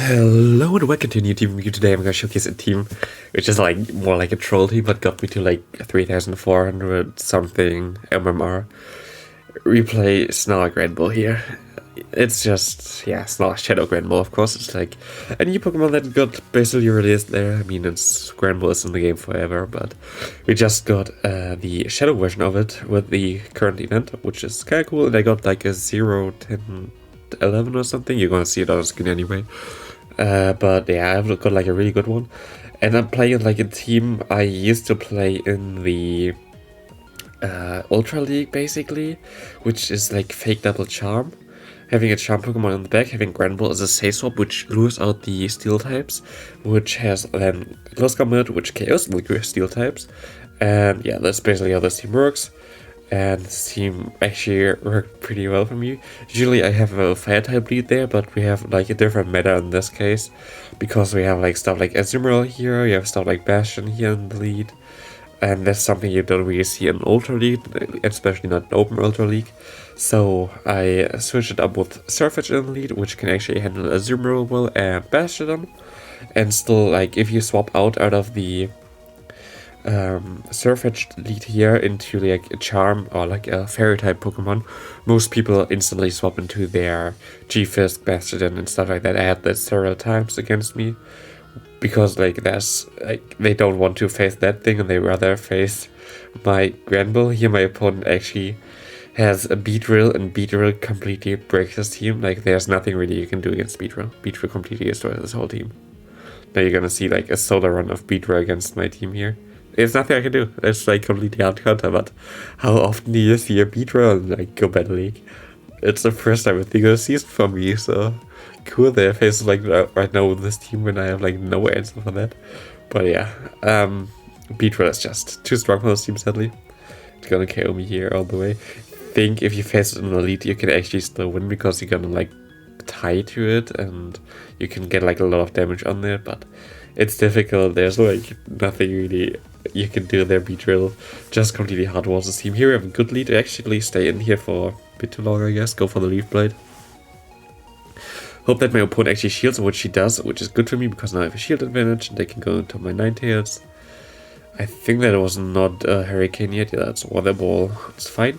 Hello and welcome to a new team review. Today I'm going to showcase a team which is like more like a troll team but got me to like 3,400 something MMR. We play Snarl Granbull here. It's just, yeah, Snarl Shadow Granbull, of course. It's like a new Pokemon that got basically released there. I mean, it's Granbull is in the game forever, but we just got the Shadow version of it with the current event, which is kind of cool. And I got like a 0, 10, 11 or something. You're going to see it on the screen anyway. But yeah, I've got like a really good one. And I'm playing like a team I used to play in the Ultra League, basically, which is like fake double charm. Having a charm Pokemon on the back, having Granbull as a Say Swap, which lures out the steel types, which has then Close Combat, which KOs the steel types. And yeah, that's basically how this team works. And this team actually worked pretty well for me. Usually I have a fire type lead there, but we have like a different meta in this case, because we have like stuff like Azumarill here, you have stuff like Bastion here in the lead, and that's something you don't really see in Ultra League, especially not in Open Ultra League. So I switched it up with Surfetch in the lead, which can actually handle Azumarill well and Bastiodon, and still like if you swap out of the Surfetch lead here into like a charm or like a fairy type Pokemon, most people instantly swap into their G-Fisk, Bastiodon and stuff like that. I had that several times against me because like there's like they don't want to face that thing and they rather face my Granbull. Here my opponent actually has a Beedrill, and Beedrill completely breaks his team. Like there's nothing really you can do against Beedrill. Beedrill completely destroys his whole team. Now you're gonna see like a solar run of Beedrill against my team here. There's nothing I can do. It's like completely out counter, but how often do you see a Beedrill in like Go Battle League? It's the first time I think of the season for me, so cool that I face like right now with this team when I have like no answer for that. But yeah, Beedrill is just too strong for this team, sadly. It's gonna KO me here all the way. I think if you face it in the lead, you can actually still win because you're gonna like tie to it and you can get like a lot of damage on there, but it's difficult. There's like nothing really you can do there. Beedrill just completely hardwalls this team. Here we have a good lead. I actually stay in here for a bit too long, I guess. Go for the Leaf Blade. Hope that my opponent actually shields, which she does, which is good for me because now I have a shield advantage and they can go into my Ninetales. I think that was not a Hurricane yet. Yeah, that's Weather Ball. It's fine.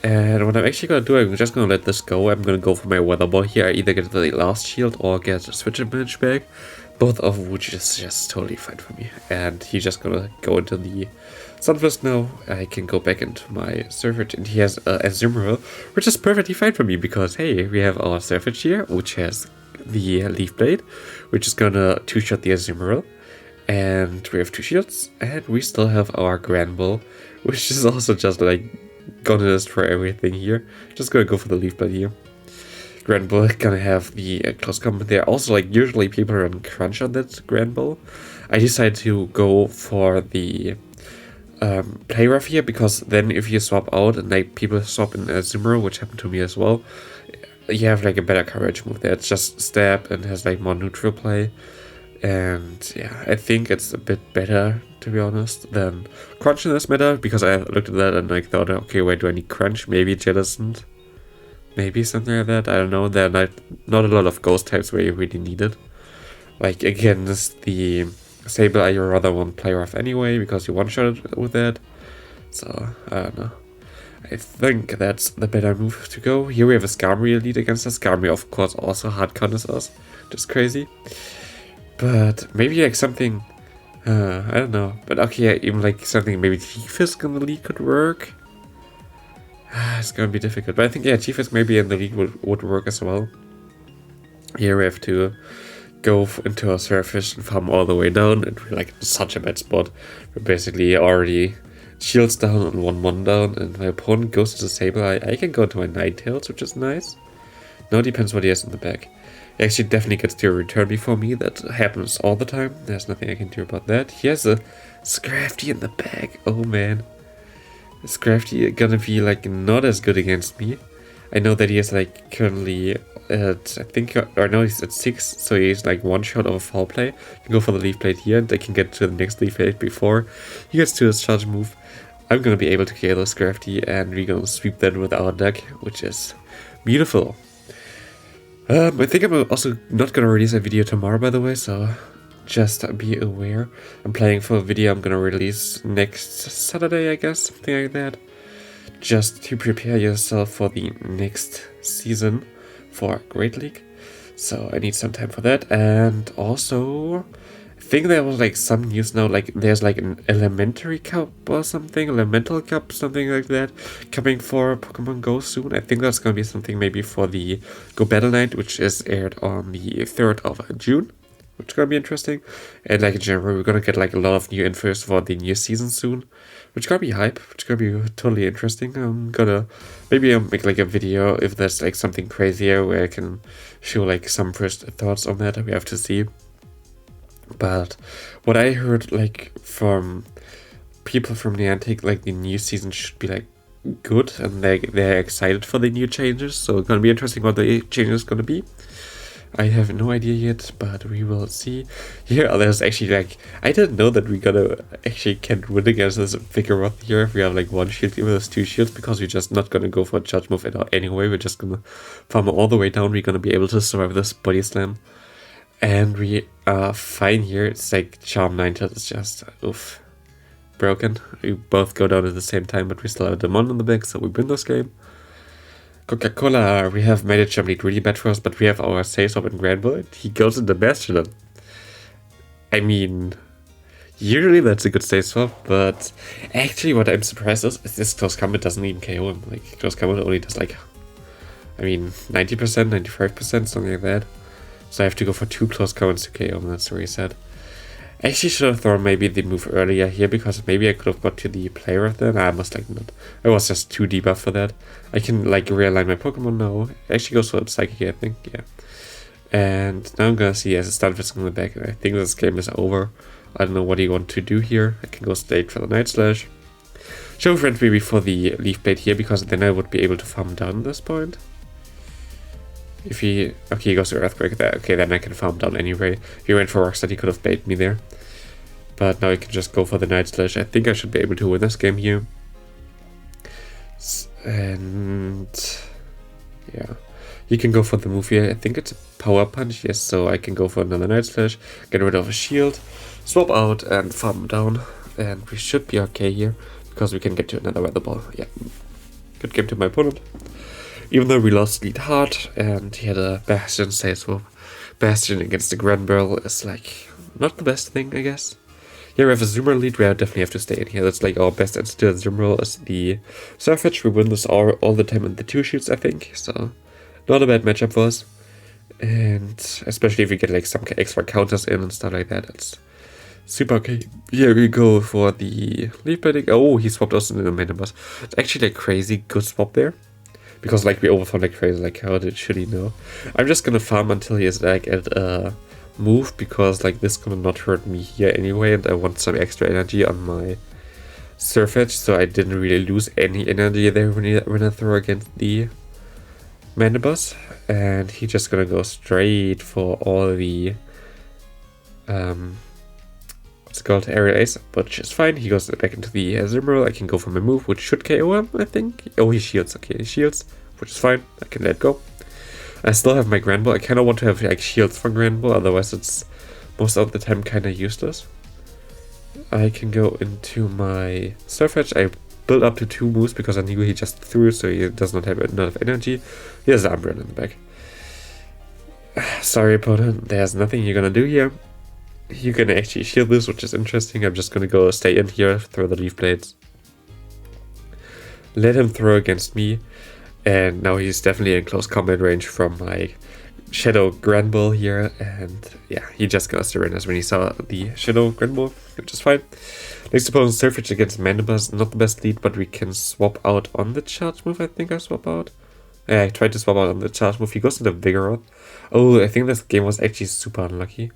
And what I'm actually going to do, I'm just going to let this go. I'm going to go for my Weather Ball here. I either get the last shield or get a switch advantage back. Both of which is just totally fine for me. And he's just going to go into the Sunfist now. I can go back into my Surfetch, and he has Azumarill, which is perfectly fine for me because, hey, we have our Surfetch here, which has the Leaf Blade, which is going to two-shot the Azumarill. And we have two shields, and we still have our Granbull, which is also just like gonna destroy everything here. Just gonna go for the Leaf Blade here. Granbull gonna have the close combat there. Also, like usually people run crunch on that Granbull. I decided to go for the play rough here because then if you swap out and like people swap in Azumarill, which happened to me as well, you have like a better coverage move there. It's just stab and has like more neutral play. And yeah, I think it's a bit better, to be honest, than crunch in this meta, because I looked at that and like thought, okay, wait, do I need crunch? Maybe jettisoned? Maybe something like that, I don't know. There are not a lot of ghost types where you really need it. Like against the Sable, I rather want play rough anyway, because you one-shot it with that. So, I don't know. I think that's the better move to go. Here we have a Skarmory lead against us. Skarmory, of course, also hard counters us. Just crazy. But maybe like something, I don't know. But okay, yeah, even like something maybe G-Fisk in the league could work. It's gonna be difficult. But I think, yeah, G-Fisk maybe in the league would work as well. Here we have to go into our Surfetch and farm all the way down. And we're like in such a bad spot. We're basically already shields down and 1-1 down. And my opponent goes to the Sableye. I can go to my Ninetales, which is nice. Now it depends what he has in the back. He actually definitely gets to a return before me. That happens all the time. There's nothing I can do about that. He has a Scrafty in the back. Oh man. Scrafty gonna be like not as good against me. I know that he is like currently at, I think, or no, he's at 6. So he's like one shot of a foul play. You can go for the Leaf Blade here and I can get to the next Leaf Blade before he gets to his charge move. I'm gonna be able to kill the Scrafty and we're gonna sweep that with our deck, which is beautiful. I think I'm also not gonna release a video tomorrow, by the way, so just be aware. I'm planning for a video I'm gonna release next Saturday, I guess, something like that. Just to prepare yourself for the next season for Great League. So I need some time for that. And also, I think there was like some news now, like there's like an elementary cup or something, elemental cup, something like that, coming for Pokemon Go soon. I think that's gonna be something maybe for the Go Battle Night, which is aired on the 3rd of June, which is gonna be interesting. And like in general, we're gonna get like a lot of new infos for the new season soon, which is gonna be hype, which is gonna be totally interesting. I'm gonna maybe I'll make like a video if there's like something crazier where I can show like some first thoughts on that. We have to see. But what I heard like from people from Niantic, like the new season should be like good, and they're excited for the new changes. So it's gonna be interesting what the changes gonna be. I have no idea yet, but we will see. Here, there's actually like, I didn't know that we can win against this Vigoroth here if we have like one shield, even if there's two shields, because we're just not gonna go for a charge move at all anyway. We're just gonna farm all the way down. We're gonna be able to survive this body slam. And we are fine here. It's like Charm 9 is just, oof, broken. We both go down at the same time, but we still have a Demon in the back, so we win this game. Coca-Cola, we have made it Jump Lead really bad for us, but we have our Safe in Granbull. He goes into Bastiodon. I mean, usually that's a good safe swap, but actually what I'm surprised is this Close Combat doesn't even KO him. Like, Close Combat only does like, I mean, 90%, 95%, something like that. So I have to go for 2 Close Combats to KO him, that's very sad. I actually should have thrown maybe the move earlier here, because maybe I could have got to the player then. I must like not. I was just too debuffed for that. I can like realign my Pokemon now. It actually goes for Psychic, I think, yeah. And now I'm gonna see as a Stunfisk in the back. I think this game is over. I don't know what you want to do here. I can go straight for the Night Slash. Show Friend maybe for the Leaf Blade here, because then I would be able to farm down at this point. If he... Okay, he goes to Earthquake there. Okay, then I can farm down anyway. If he went for Rocksteady, he could have baited me there. But now I can just go for the Night Slash. I think I should be able to win this game here. And... yeah. You can go for the move here. I think it's a Power Punch. Yes, so I can go for another Night Slash. Get rid of a shield. Swap out and farm down. And we should be okay here, because we can get to another Weather Ball. Yeah. Good game to my opponent. Even though we lost lead hard, and he had a Bastion safe swap. Bastion against the Granbull is like not the best thing, I guess. Here we have a Zoomer lead where I definitely have to stay in here. That's like our best answer to Zoomer is the Surfetch. We win this all the time in the 2 shoots, I think. So not a bad matchup for us. And especially if we get like some extra counters in and stuff like that, it's super okay. Here we go for the Leaf Blading. Oh, he swapped us into the Mana Boss. It's actually a crazy good swap there. Because like we overfarmed like crazy, like how should he know? I'm just gonna farm until he is like at a move, because like this gonna not hurt me here anyway, and I want some extra energy on my Surfetch, so I didn't really lose any energy there when I throw against the Mana Boss. And he's just gonna go straight for all the what's it called, Aerial Ace, which is fine. He goes back into the Azumarill. I can go for my move, which should KO him, I think. Oh, he shields. Okay, he shields, which is fine. I can let go. I still have my Granbull. I kind of want to have like shields for Granbull, otherwise it's most of the time kind of useless. I can go into my Surfetch. I built up to 2 moves because I knew he just threw, so he does not have enough energy. He has the Umbreon in the back. Sorry, opponent. There's nothing you're gonna do here. You can actually shield this, which is interesting. I'm just gonna go stay in here, throw the Leaf Blades. Let him throw against me. And now he's definitely in close combat range from my Shadow Granbull here. And yeah, he just got surrenders when he saw the Shadow Granbull, which is fine. Next opponent, Surfetch against Mandibus. Not the best lead, but we can swap out on the charge move. I think I swap out. Yeah, I tried to swap out on the charge move. He goes into Vigoroth. Oh, I think this game was actually super unlucky.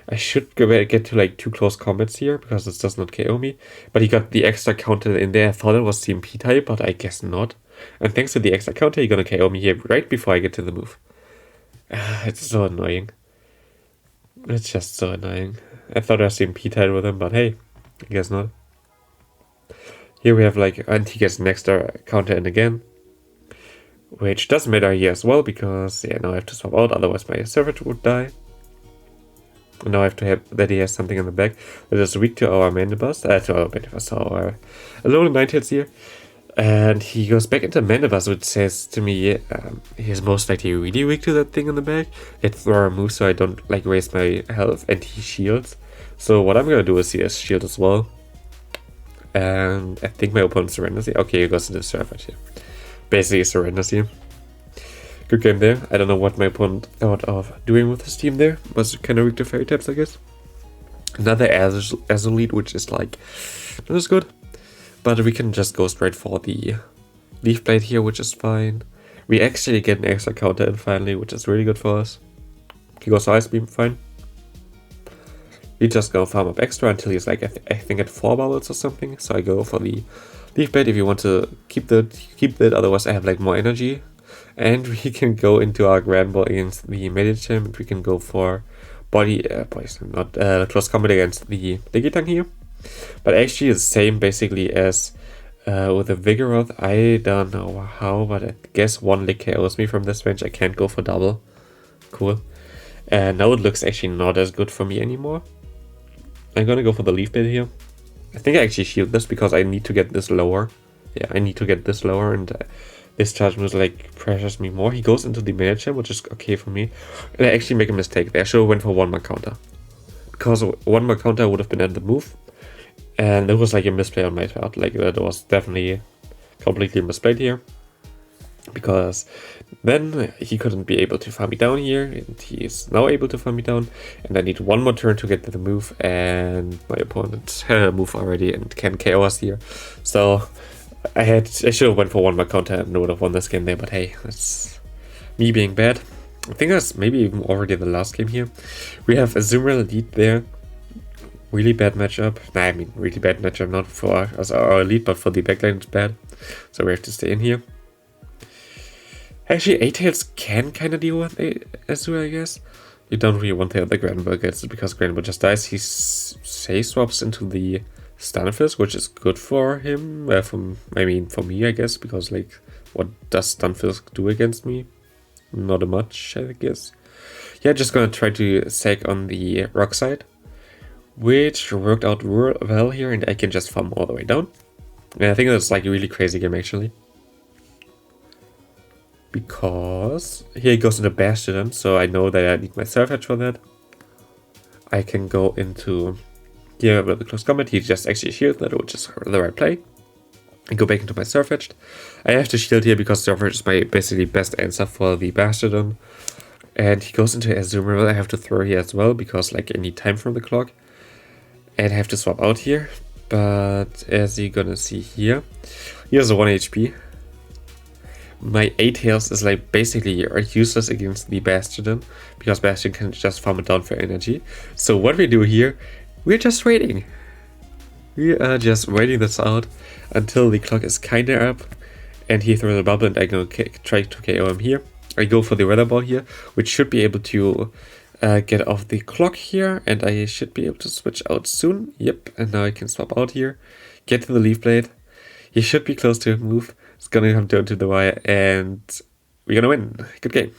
I should get to like 2 close combats here, because this does not KO me. But he got the extra counter in there. I thought it was CMP type, but I guess not. And thanks to the extra counter, he's gonna KO me here right before I get to the move. It's so annoying. It's just so annoying. I thought I was CMP type with him, but hey, I guess not. Here we have like, and he gets an extra counter in again. which doesn't matter here as well, because yeah, now I have to swap out, otherwise my Savage would die. And now I have to have that he has something in the back that is weak to our Mandibus, to our Alone 9 hits here. And he goes back into Mandibus, which says to me he's most likely really weak to that thing in the back. Let's throw a move so I don't like waste my health, and he shields. So what I'm gonna do is he has shield as well. And I think my opponent surrenders here. Okay, he goes into Surfeit here. Basically surrenders here. Good game there. I don't know what my opponent thought of doing with his team there. Was kind of weak to fairy types, I guess. Another Azulite, which is like not as good. But we can just go straight for the Leaf Blade here, which is fine. We actually get an extra counter in finally, which is really good for us. He goes Ice Beam, fine. We just go farm up extra until he's like, I think at 4 bubbles or something. So I go for the Leaf Blade if you want to keep that, otherwise I have like more energy. And we can go into our Granbull against the Medicham, and we can go for close combat against the Digitang here. But actually the same basically as with the Vigoroth. I don't know how, but I guess one lick KOs me from this range. I can't go for double. Cool. And now it looks actually not as good for me anymore. I'm gonna go for the Leaf Blade here. I think I actually shield this because I need to get this lower. Yeah, I need to get this lower, and this charge moves like pressures me more. He goes into the Medicham, which is okay for me. And I actually make a mistake there. I should have went for 1 more counter. Because 1 more counter would have been at the move. And it was like a misplay on my part. Like that was definitely completely misplayed here. Because then he couldn't be able to farm me down here. And he is now able to farm me down. And I need 1 more turn to get to the move. And my opponent move already and can KO us here. So I should have went for 1 more counter and would have won this game there. But hey, that's me being bad. I think that's maybe even already the last game here. We have a Azumarill lead there. Really bad matchup. Nah, I mean, really bad matchup, not for us, our elite, but for the backline it's bad. So we have to stay in here. Actually, 8-tails can kind of deal with Azure, I guess. You don't really want the Granbull gets it because Granbull just dies. He swaps into the Stunfisk, which is good for him. For me, I guess, because like, what does Stunfisk do against me? Not much, I guess. Yeah, just gonna try to sack on the rock side, which worked out well here, and I can just farm all the way down. And I think that's like a really crazy game actually. Because here he goes into Bastiodon, so I know that I need my Surf Edge for that. I can go into here with the close combat. He just actually shield that, which is the right play. And go back into my Surf Edge. I have to shield here because Surf Edge is my basically best answer for the Bastiodon. And he goes into Azumarill. I have to throw here as well because like I need time from the clock. And I have to swap out here. But as you're gonna see here, here's a 1 HP. My 8-tails is like basically useless against the Bastiodon because Bastiodon can just farm it down for energy. So what we do here, we're just waiting. We are just waiting this out until the clock is kinda up and he throws a bubble, and I go try to KO him here. I go for the Weather Ball here, which should be able to get off the clock here, and I should be able to switch out soon. Yep, and now I can swap out here, get to the Leaf Blade. He should be close to a move. It's gonna come down to the wire, and we're gonna win. Good game.